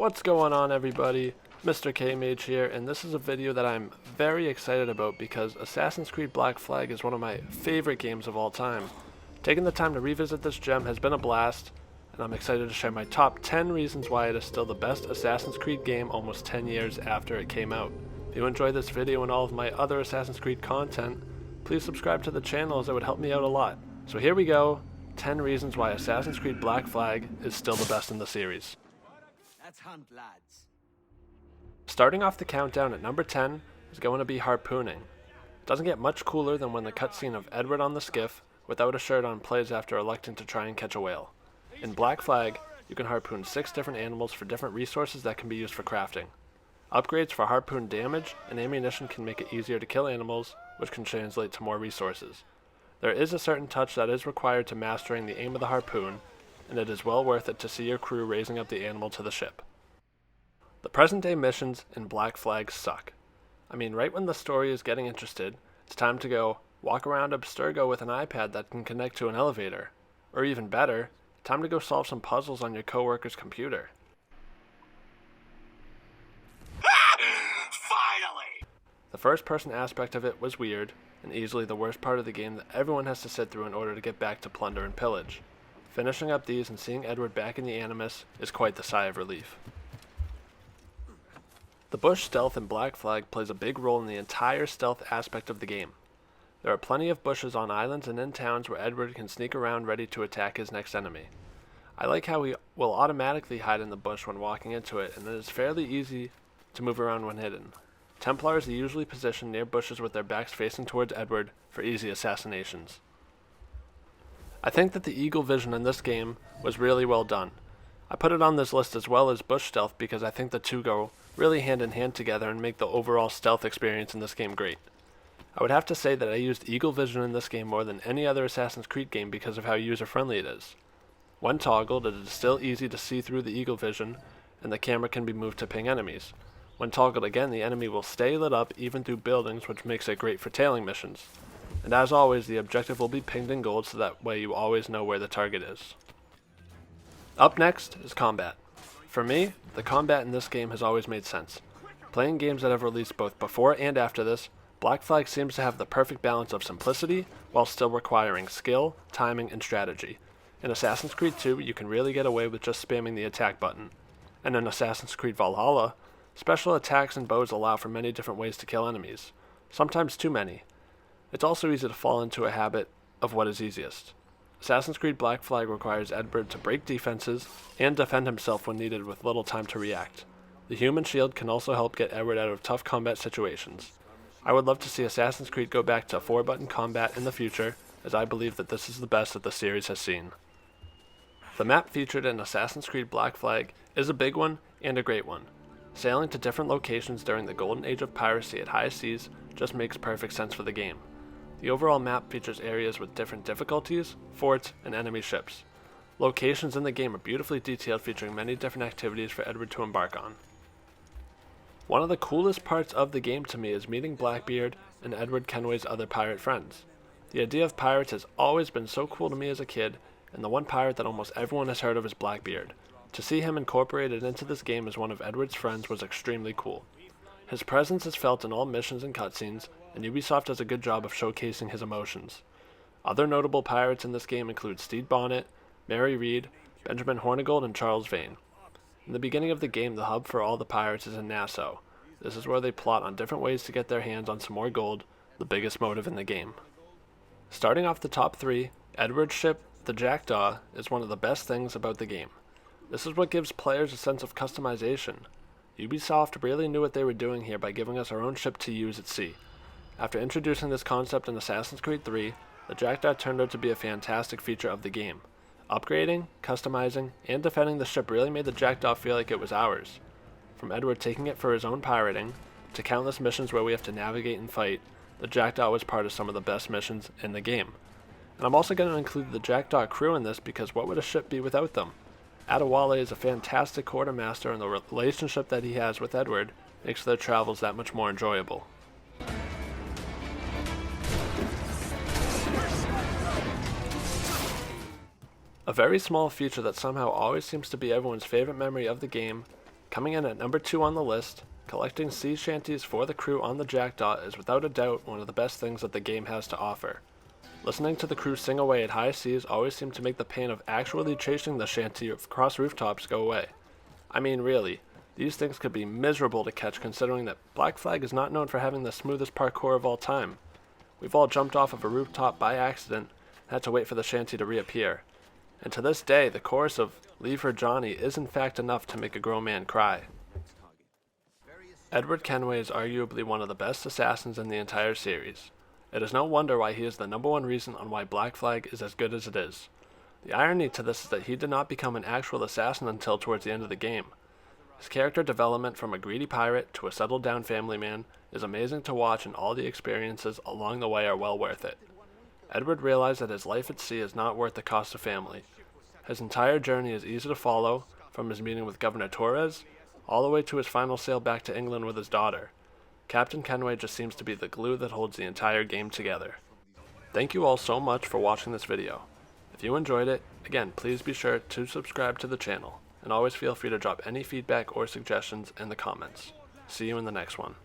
What's going on, everybody? Misterkmaj here, and this is a video that I'm very excited about because Assassin's Creed Black Flag is one of my favorite games of all time. Taking the time to revisit this gem has been a blast, and I'm excited to share my top 10 reasons why it is still the best Assassin's Creed game almost 10 years after it came out. If you enjoyed this video and all of my other Assassin's Creed content, please subscribe to the channel as it would help me out a lot. So here we go, 10 reasons why Assassin's Creed Black Flag is still the best in the series. Let's hunt, lads. Starting off the countdown at number 10 is going to be harpooning. It doesn't get much cooler than when the cutscene of Edward on the skiff without a shirt on plays after electing to try and catch a whale. In Black Flag, you can harpoon 6 different animals for different resources that can be used for crafting. Upgrades for harpoon damage and ammunition can make it easier to kill animals, which can translate to more resources. There is a certain touch that is required to mastering the aim of the harpoon, and it is well worth it to see your crew raising up the animal to the ship. The present day missions in Black Flag suck. I mean, right when the story is getting interested, it's time to go walk around Abstergo with an iPad that can connect to an elevator. Or even better, time to go solve some puzzles on your coworker's computer. Finally! The first person aspect of it was weird, and easily the worst part of the game that everyone has to sit through in order to get back to plunder and pillage. Finishing up these and seeing Edward back in the Animus is quite the sigh of relief. The bush stealth in Black Flag plays a big role in the entire stealth aspect of the game. There are plenty of bushes on islands and in towns where Edward can sneak around ready to attack his next enemy. I like how he will automatically hide in the bush when walking into it, and it is fairly easy to move around when hidden. Templars are usually positioned near bushes with their backs facing towards Edward for easy assassinations. I think that the eagle vision in this game was really well done. I put it on this list as well as bush stealth because I think the two go really hand in hand together and make the overall stealth experience in this game great. I would have to say that I used eagle vision in this game more than any other Assassin's Creed game because of how user-friendly it is. When toggled, it is still easy to see through the eagle vision, and the camera can be moved to ping enemies. When toggled again, the enemy will stay lit up even through buildings, which makes it great for tailing missions. And as always, the objective will be pinged in gold so that way you always know where the target is. Up next is combat. For me, the combat in this game has always made sense. Playing games that have released both before and after this, Black Flag seems to have the perfect balance of simplicity while still requiring skill, timing, and strategy. In Assassin's Creed 2, you can really get away with just spamming the attack button. And in Assassin's Creed Valhalla, special attacks and bows allow for many different ways to kill enemies, sometimes too many. It's also easy to fall into a habit of what is easiest. Assassin's Creed Black Flag requires Edward to break defenses and defend himself when needed with little time to react. The human shield can also help get Edward out of tough combat situations. I would love to see Assassin's Creed go back to 4-button combat in the future, as I believe that this is the best that the series has seen. The map featured in Assassin's Creed Black Flag is a big one and a great one. Sailing to different locations during the golden age of piracy at high seas just makes perfect sense for the game. The overall map features areas with different difficulties, forts, and enemy ships. Locations in the game are beautifully detailed, featuring many different activities for Edward to embark on. One of the coolest parts of the game to me is meeting Blackbeard and Edward Kenway's other pirate friends. The idea of pirates has always been so cool to me as a kid, and the one pirate that almost everyone has heard of is Blackbeard. To see him incorporated into this game as one of Edward's friends was extremely cool. His presence is felt in all missions and cutscenes, and Ubisoft does a good job of showcasing his emotions. Other notable pirates in this game include Stede Bonnet, Mary Read, Benjamin Hornigold, and Charles Vane. In the beginning of the game, the hub for all the pirates is in Nassau. This is where they plot on different ways to get their hands on some more gold, the biggest motive in the game. Starting off the top 3, Edward's ship, the Jackdaw, is one of the best things about the game. This is what gives players a sense of customization. Ubisoft really knew what they were doing here by giving us our own ship to use at sea. After introducing this concept in Assassin's Creed 3, the Jackdaw turned out to be a fantastic feature of the game. Upgrading, customizing, and defending the ship really made the Jackdaw feel like it was ours. From Edward taking it for his own pirating, to countless missions where we have to navigate and fight, the Jackdaw was part of some of the best missions in the game. And I'm also going to include the Jackdaw crew in this because what would a ship be without them? Adewale is a fantastic quartermaster, and the relationship that he has with Edward makes their travels that much more enjoyable. A very small feature that somehow always seems to be everyone's favorite memory of the game Coming in at number 2 on the list, collecting sea shanties for the crew on the Jackdaw is without a doubt one of the best things that the game has to offer. Listening to the crew sing away at high seas always seemed to make the pain of actually chasing the shanty across rooftops go away. I mean, really, these things could be miserable to catch considering that Black Flag is not known for having the smoothest parkour of all time. We've all jumped off of a rooftop by accident and had to wait for the shanty to reappear. And to this day, the chorus of "Leave Her Johnny" is in fact enough to make a grown man cry. Edward Kenway is arguably one of the best assassins in the entire series. It is no wonder why he is the number one reason on why Black Flag is as good as it is. The irony to this is that he did not become an actual assassin until towards the end of the game. His character development from a greedy pirate to a settled down family man is amazing to watch, and all the experiences along the way are well worth it. Edward realized that his life at sea is not worth the cost of family. His entire journey is easy to follow, from his meeting with Governor Torres, all the way to his final sail back to England with his daughter. Captain Kenway just seems to be the glue that holds the entire game together. Thank you all so much for watching this video. If you enjoyed it, again, please be sure to subscribe to the channel, and always feel free to drop any feedback or suggestions in the comments. See you in the next one.